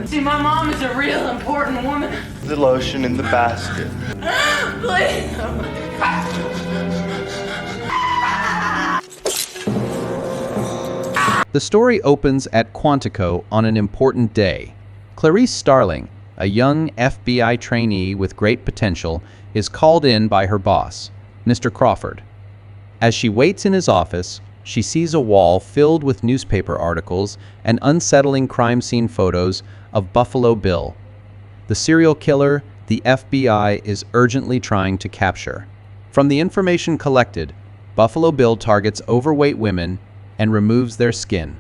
See, my mom is a real important woman. The lotion in the basket. Please. The story opens at Quantico on an important day. Clarice Starling, a young FBI trainee with great potential, is called in by her boss, Mr. Crawford. As she waits in his office, she sees a wall filled with newspaper articles and unsettling crime scene photos of Buffalo Bill, the serial killer the FBI is urgently trying to capture. From the information collected, Buffalo Bill targets overweight women and removes their skin.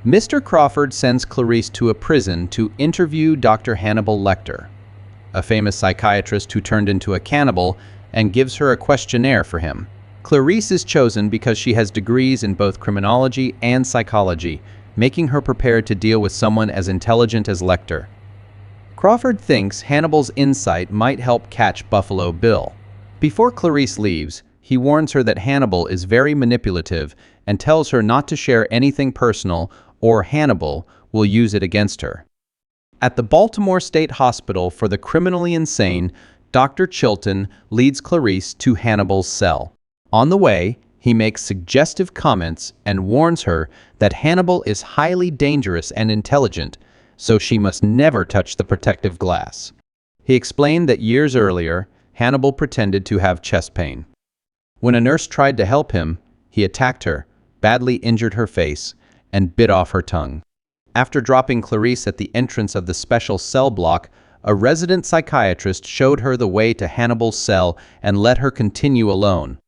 Mr. Crawford sends Clarice to a prison to interview Dr. Hannibal Lecter, a famous psychiatrist who turned into a cannibal, and gives her a questionnaire for him. Clarice is chosen because she has degrees in both criminology and psychology, making her prepared to deal with someone as intelligent as Lecter. Crawford thinks Hannibal's insight might help catch Buffalo Bill. Before Clarice leaves, he warns her that Hannibal is very manipulative and tells her not to share anything personal or Hannibal will use it against her. At the Baltimore State Hospital for the Criminally Insane, Dr. Chilton leads Clarice to Hannibal's cell. On the way, he makes suggestive comments and warns her that Hannibal is highly dangerous and intelligent, so she must never touch the protective glass. He explained that years earlier, Hannibal pretended to have chest pain. When a nurse tried to help him, he attacked her, badly injured her face, and bit off her tongue. After dropping Clarice at the entrance of the special cell block, a resident psychiatrist showed her the way to Hannibal's cell and let her continue alone.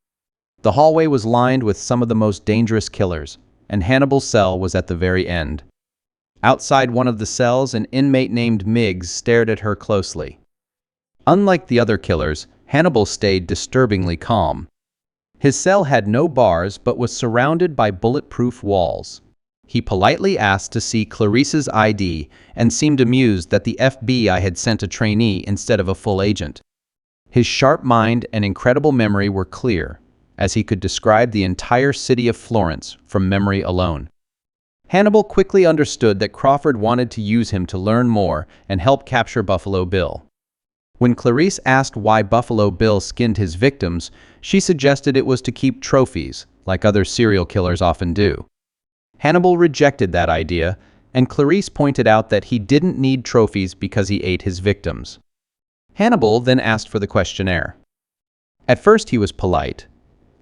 The hallway was lined with some of the most dangerous killers, and Hannibal's cell was at the very end. Outside one of the cells, an inmate named Miggs stared at her closely. Unlike the other killers, Hannibal stayed disturbingly calm. His cell had no bars but was surrounded by bulletproof walls. He politely asked to see Clarice's ID and seemed amused that the FBI had sent a trainee instead of a full agent. His sharp mind and incredible memory were clear, as he could describe the entire city of Florence from memory alone. Hannibal quickly understood that Crawford wanted to use him to learn more and help capture Buffalo Bill. When Clarice asked why Buffalo Bill skinned his victims, she suggested it was to keep trophies, like other serial killers often do. Hannibal rejected that idea, and Clarice pointed out that he didn't need trophies because he ate his victims. Hannibal then asked for the questionnaire. At first he was polite,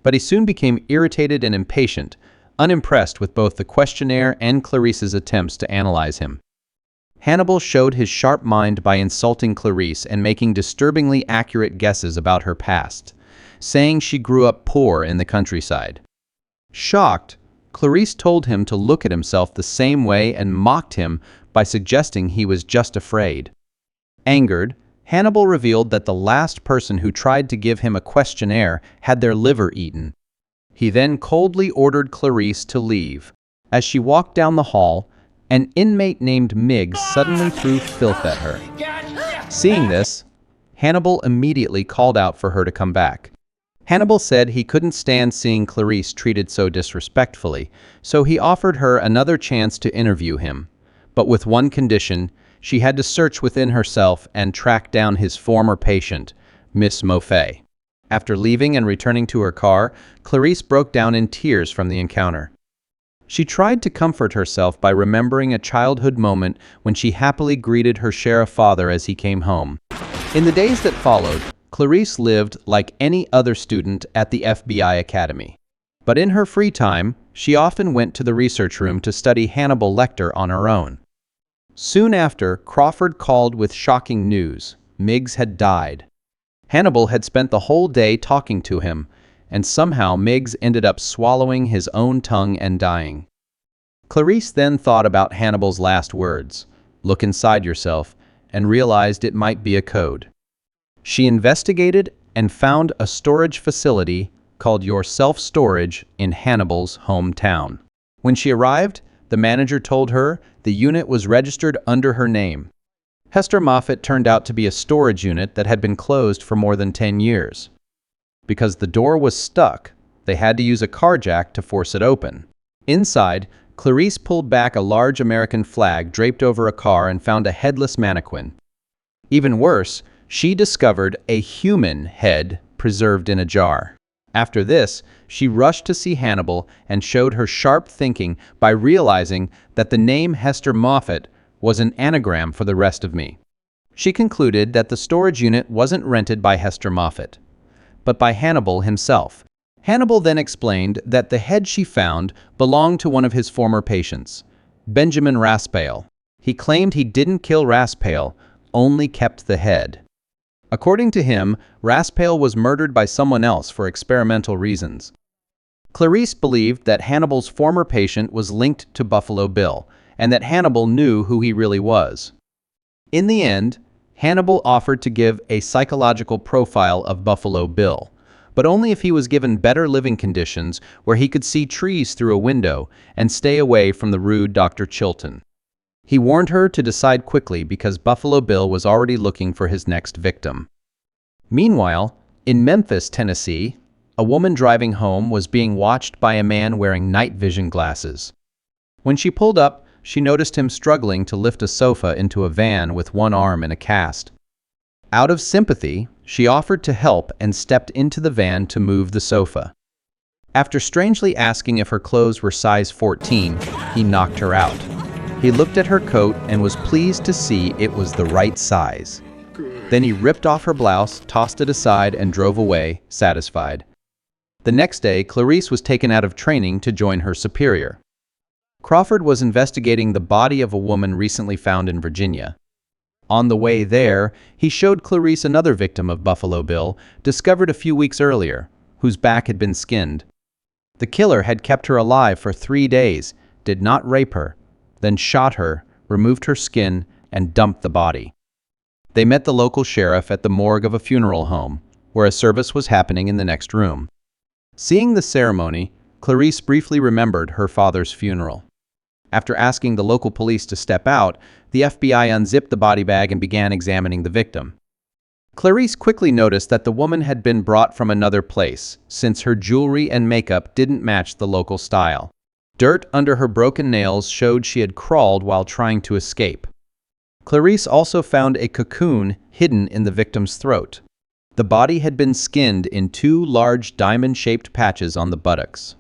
but he soon became irritated and impatient, unimpressed with both the questionnaire and Clarice's attempts to analyze him. Hannibal showed his sharp mind by insulting Clarice and making disturbingly accurate guesses about her past, saying she grew up poor in the countryside. Shocked, Clarice told him to look at himself the same way and mocked him by suggesting he was just afraid. Angered, Hannibal revealed that the last person who tried to give him a questionnaire had their liver eaten. He then coldly ordered Clarice to leave. As she walked down the hall, an inmate named Miggs suddenly threw filth at her. Seeing this, Hannibal immediately called out for her to come back. Hannibal said he couldn't stand seeing Clarice treated so disrespectfully, so he offered her another chance to interview him. But with one condition, she had to search within herself and track down his former patient, Miss Moffat. After leaving and returning to her car, Clarice broke down in tears from the encounter. She tried to comfort herself by remembering a childhood moment when she happily greeted her sheriff father as he came home. In the days that followed, Clarice lived like any other student at the FBI Academy. But in her free time, she often went to the research room to study Hannibal Lecter on her own. Soon after, Crawford called with shocking news. Miggs had died. Hannibal had spent the whole day talking to him, and somehow Miggs ended up swallowing his own tongue and dying. Clarice then thought about Hannibal's last words, "Look inside yourself," and realized it might be a code. She investigated and found a storage facility called Your Self-Storage in Hannibal's hometown. When she arrived, the manager told her the unit was registered under her name. Hester Moffat turned out to be a storage unit that had been closed for more than 10 years. Because the door was stuck, they had to use a car jack to force it open. Inside, Clarice pulled back a large American flag draped over a car and found a headless mannequin. Even worse, she discovered a human head preserved in a jar. After this, she rushed to see Hannibal and showed her sharp thinking by realizing that the name Hester Moffat was an anagram for the rest of me. She concluded that the storage unit wasn't rented by Hester Moffat, but by Hannibal himself. Hannibal then explained that the head she found belonged to one of his former patients, Benjamin Raspail. He claimed he didn't kill Raspail, only kept the head. According to him, Raspail was murdered by someone else for experimental reasons. Clarice believed that Hannibal's former patient was linked to Buffalo Bill, and that Hannibal knew who he really was. In the end, Hannibal offered to give a psychological profile of Buffalo Bill, but only if he was given better living conditions where he could see trees through a window and stay away from the rude Dr. Chilton. He warned her to decide quickly because Buffalo Bill was already looking for his next victim. Meanwhile, in Memphis, Tennessee, a woman driving home was being watched by a man wearing night vision glasses. When she pulled up, she noticed him struggling to lift a sofa into a van with one arm in a cast. Out of sympathy, she offered to help and stepped into the van to move the sofa. After strangely asking if her clothes were size 14, he knocked her out. He looked at her coat and was pleased to see it was the right size. Then he ripped off her blouse, tossed it aside, and drove away, satisfied. The next day, Clarice was taken out of training to join her superior. Crawford was investigating the body of a woman recently found in Virginia. On the way there, he showed Clarice another victim of Buffalo Bill, discovered a few weeks earlier, whose back had been skinned. The killer had kept her alive for 3 days, did not rape her, then shot her, removed her skin, and dumped the body. They met the local sheriff at the morgue of a funeral home, where a service was happening in the next room. Seeing the ceremony, Clarice briefly remembered her father's funeral. After asking the local police to step out, the FBI unzipped the body bag and began examining the victim. Clarice quickly noticed that the woman had been brought from another place, since her jewelry and makeup didn't match the local style. Dirt under her broken nails showed she had crawled while trying to escape. Clarice also found a cocoon hidden in the victim's throat. The body had been skinned in 2 large diamond-shaped patches on the buttocks.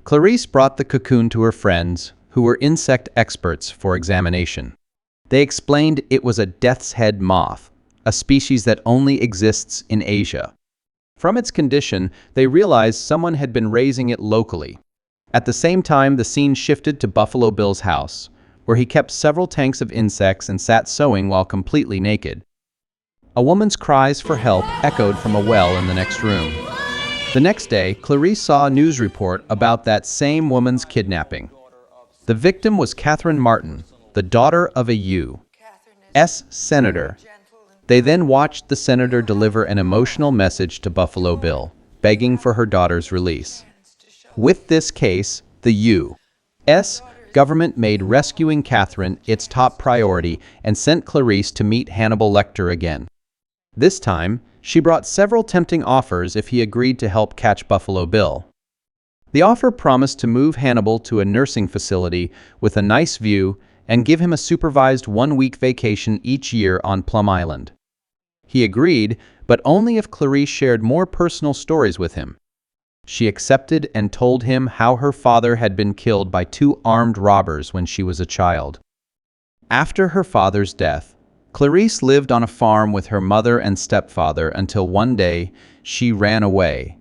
Clarice brought the cocoon to her friends, who were insect experts, for examination. They explained it was a death's head moth, a species that only exists in Asia. From its condition, they realized someone had been raising it locally. At the same time, the scene shifted to Buffalo Bill's house, where he kept several tanks of insects and sat sewing while completely naked. A woman's cries for help echoed from a well in the next room. The next day, Clarice saw a news report about that same woman's kidnapping. The victim was Catherine Martin, the daughter of a U.S. senator. They then watched the senator deliver an emotional message to Buffalo Bill, begging for her daughter's release. With this case, the U.S. government made rescuing Catherine its top priority and sent Clarice to meet Hannibal Lecter again. This time, she brought several tempting offers if he agreed to help catch Buffalo Bill. The offer promised to move Hannibal to a nursing facility with a nice view and give him a supervised 1-week vacation each year on Plum Island. He agreed, but only if Clarice shared more personal stories with him. She accepted and told him how her father had been killed by 2 armed robbers when she was a child. After her father's death, Clarice lived on a farm with her mother and stepfather until one day she ran away,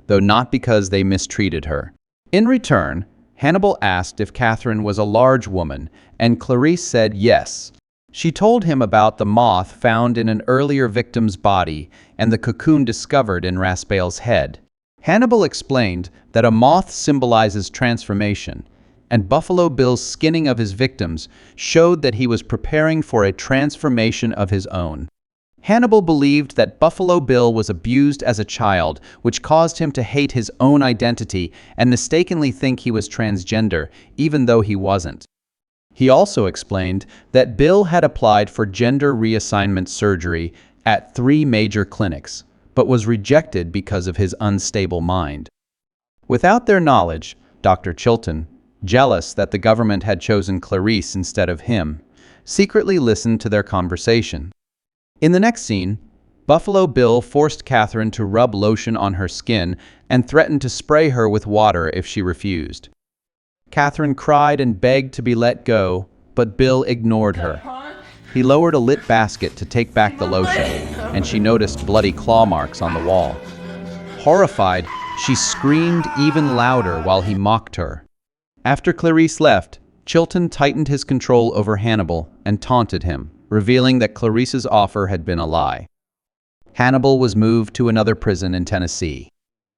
though not because they mistreated her. In return, Hannibal asked if Catherine was a large woman, and Clarice said yes. She told him about the moth found in an earlier victim's body and the cocoon discovered in Raspail's head. Hannibal explained that a moth symbolizes transformation, and Buffalo Bill's skinning of his victims showed that he was preparing for a transformation of his own. Hannibal believed that Buffalo Bill was abused as a child, which caused him to hate his own identity and mistakenly think he was transgender, even though he wasn't. He also explained that Bill had applied for gender reassignment surgery at 3 major clinics, but was rejected because of his unstable mind. Without their knowledge, Dr. Chilton, jealous that the government had chosen Clarice instead of him, secretly listened to their conversation. In the next scene, Buffalo Bill forced Catherine to rub lotion on her skin and threatened to spray her with water if she refused. Catherine cried and begged to be let go, but Bill ignored her. He lowered a lit basket to take back the lotion, and she noticed bloody claw marks on the wall. Horrified, she screamed even louder while he mocked her. After Clarice left, Chilton tightened his control over Hannibal and taunted him, revealing that Clarice's offer had been a lie. Hannibal was moved to another prison in Tennessee.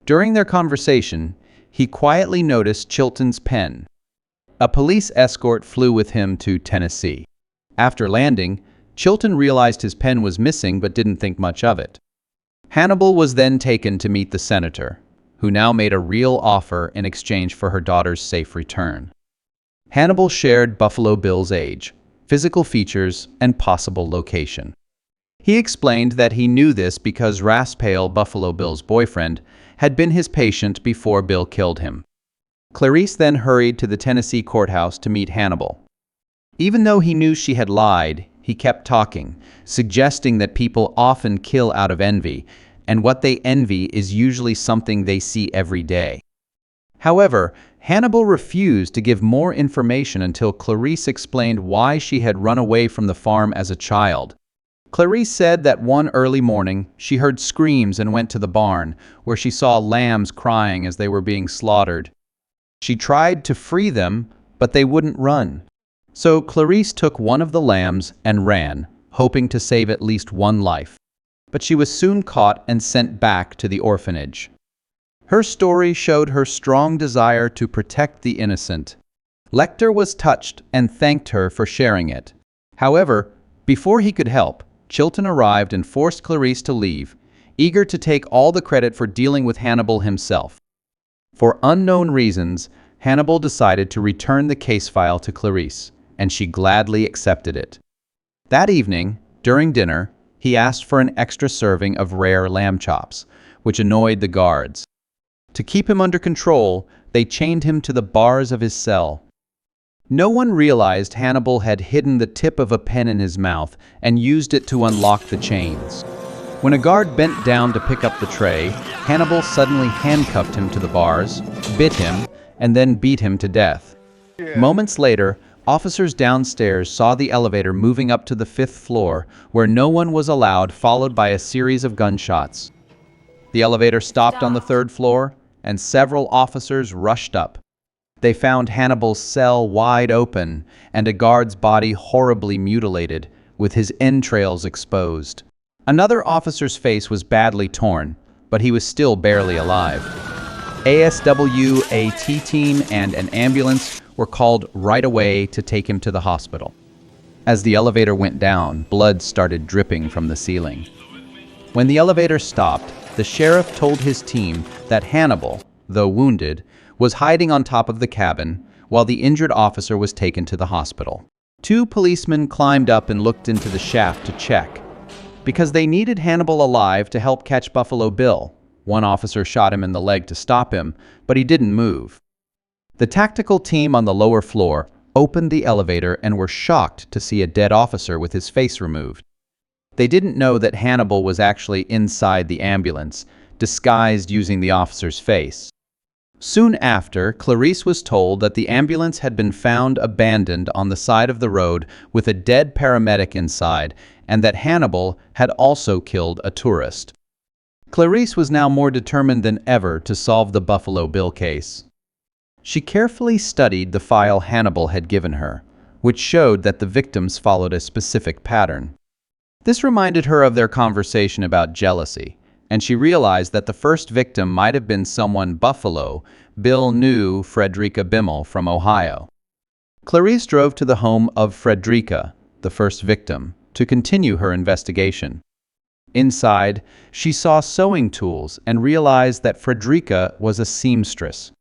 During their conversation, he quietly noticed Chilton's pen. A police escort flew with him to Tennessee. After landing, Chilton realized his pen was missing but didn't think much of it. Hannibal was then taken to meet the senator, who now made a real offer in exchange for her daughter's safe return. Hannibal shared Buffalo Bill's age, physical features, and possible location. He explained that he knew this because Raspale, Buffalo Bill's boyfriend, had been his patient before Bill killed him. Clarice then hurried to the Tennessee courthouse to meet Hannibal. Even though he knew she had lied, he kept talking, suggesting that people often kill out of envy, and what they envy is usually something they see every day. However, Hannibal refused to give more information until Clarice explained why she had run away from the farm as a child. Clarice said that one early morning, she heard screams and went to the barn, where she saw lambs crying as they were being slaughtered. She tried to free them, but they wouldn't run. So Clarice took one of the lambs and ran, hoping to save at least one life. But she was soon caught and sent back to the orphanage. Her story showed her strong desire to protect the innocent. Lecter was touched and thanked her for sharing it. However, before he could help, Chilton arrived and forced Clarice to leave, eager to take all the credit for dealing with Hannibal himself. For unknown reasons, Hannibal decided to return the case file to Clarice, and she gladly accepted it. That evening, during dinner, he asked for an extra serving of rare lamb chops, which annoyed the guards. To keep him under control, they chained him to the bars of his cell. No one realized Hannibal had hidden the tip of a pen in his mouth and used it to unlock the chains. When a guard bent down to pick up the tray, Hannibal suddenly handcuffed him to the bars, bit him, and then beat him to death. Moments later, officers downstairs saw the elevator moving up to the 5th floor, where no one was allowed, followed by a series of gunshots. The elevator stopped on the 3rd floor, and several officers rushed up. They found Hannibal's cell wide open and a guard's body horribly mutilated, with his entrails exposed. Another officer's face was badly torn, but he was still barely alive. ASWAT team and an ambulance were called right away to take him to the hospital. As the elevator went down, blood started dripping from the ceiling. When the elevator stopped, the sheriff told his team that Hannibal, though wounded, was hiding on top of the cabin, while the injured officer was taken to the hospital. 2 policemen climbed up and looked into the shaft to check. Because they needed Hannibal alive to help catch Buffalo Bill, one officer shot him in the leg to stop him, but he didn't move. The tactical team on the lower floor opened the elevator and were shocked to see a dead officer with his face removed. They didn't know that Hannibal was actually inside the ambulance, disguised using the officer's face. Soon after, Clarice was told that the ambulance had been found abandoned on the side of the road with a dead paramedic inside, and that Hannibal had also killed a tourist. Clarice was now more determined than ever to solve the Buffalo Bill case. She carefully studied the file Hannibal had given her, which showed that the victims followed a specific pattern. This reminded her of their conversation about jealousy, and she realized that the first victim might have been someone Buffalo Bill knew, Frederica Bimmel from Ohio. Clarice drove to the home of Frederica, the first victim, to continue her investigation. Inside, she saw sewing tools and realized that Frederica was a seamstress.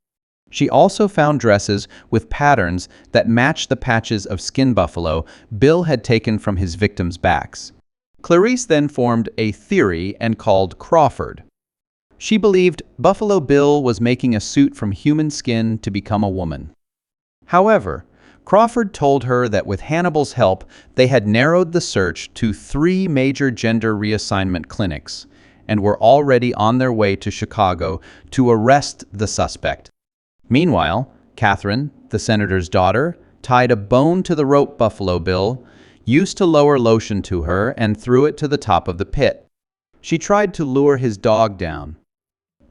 She also found dresses with patterns that matched the patches of skin buffalo Bill had taken from his victims' backs. Clarice then formed a theory and called Crawford. She believed Buffalo Bill was making a suit from human skin to become a woman. However, Crawford told her that with Hannibal's help, they had narrowed the search to 3 major gender reassignment clinics and were already on their way to Chicago to arrest the suspect. Meanwhile, Catherine, the senator's daughter, tied a bone to the rope Buffalo Bill used to lower lotion to her and threw it to the top of the pit. She tried to lure his dog down.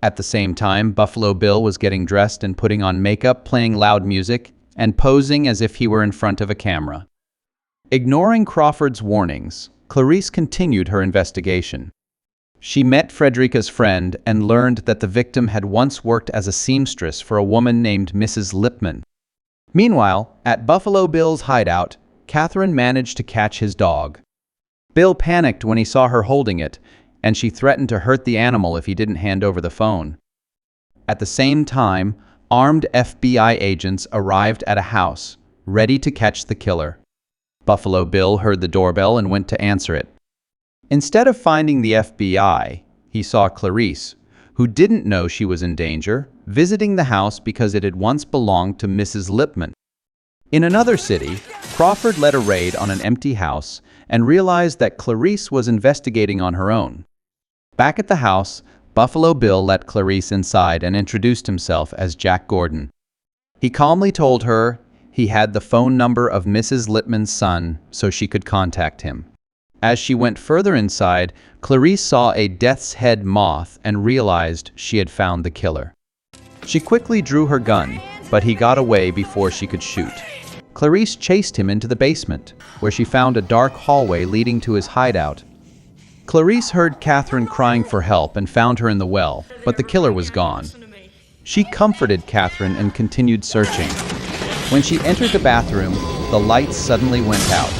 At the same time, Buffalo Bill was getting dressed and putting on makeup, playing loud music, and posing as if he were in front of a camera. Ignoring Crawford's warnings, Clarice continued her investigation. She met Frederica's friend and learned that the victim had once worked as a seamstress for a woman named Mrs. Lipman. Meanwhile, at Buffalo Bill's hideout, Catherine managed to catch his dog. Bill panicked when he saw her holding it, and she threatened to hurt the animal if he didn't hand over the phone. At the same time, armed FBI agents arrived at a house, ready to catch the killer. Buffalo Bill heard the doorbell and went to answer it. Instead of finding the FBI, he saw Clarice, who didn't know she was in danger, visiting the house because it had once belonged to Mrs. Lipman. In another city, Crawford led a raid on an empty house and realized that Clarice was investigating on her own. Back at the house, Buffalo Bill let Clarice inside and introduced himself as Jack Gordon. He calmly told her he had the phone number of Mrs. Lipman's son so she could contact him. As she went further inside, Clarice saw a death's head moth and realized she had found the killer. She quickly drew her gun, but he got away before she could shoot. Clarice chased him into the basement, where she found a dark hallway leading to his hideout. Clarice heard Catherine crying for help and found her in the well, but the killer was gone. She comforted Catherine and continued searching. When she entered the bathroom, the lights suddenly went out.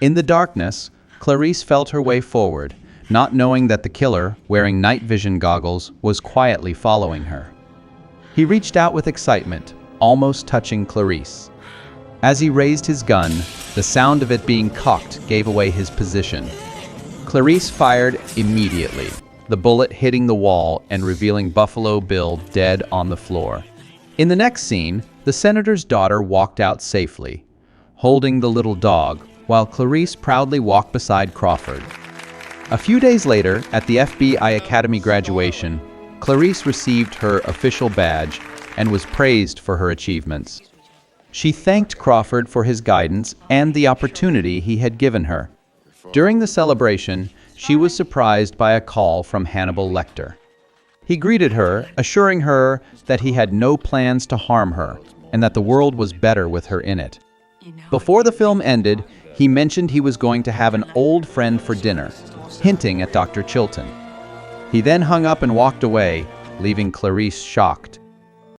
In the darkness, Clarice felt her way forward, not knowing that the killer, wearing night vision goggles, was quietly following her. He reached out with excitement, almost touching Clarice. As he raised his gun, the sound of it being cocked gave away his position. Clarice fired immediately, the bullet hitting the wall and revealing Buffalo Bill dead on the floor. In the next scene, the senator's daughter walked out safely, holding the little dog, while Clarice proudly walked beside Crawford. A few days later, at the FBI Academy graduation, Clarice received her official badge and was praised for her achievements. She thanked Crawford for his guidance and the opportunity he had given her. During the celebration, she was surprised by a call from Hannibal Lecter. He greeted her, assuring her that he had no plans to harm her and that the world was better with her in it. Before the film ended, he mentioned he was going to have an old friend for dinner, hinting at Dr. Chilton. He then hung up and walked away, leaving Clarice shocked.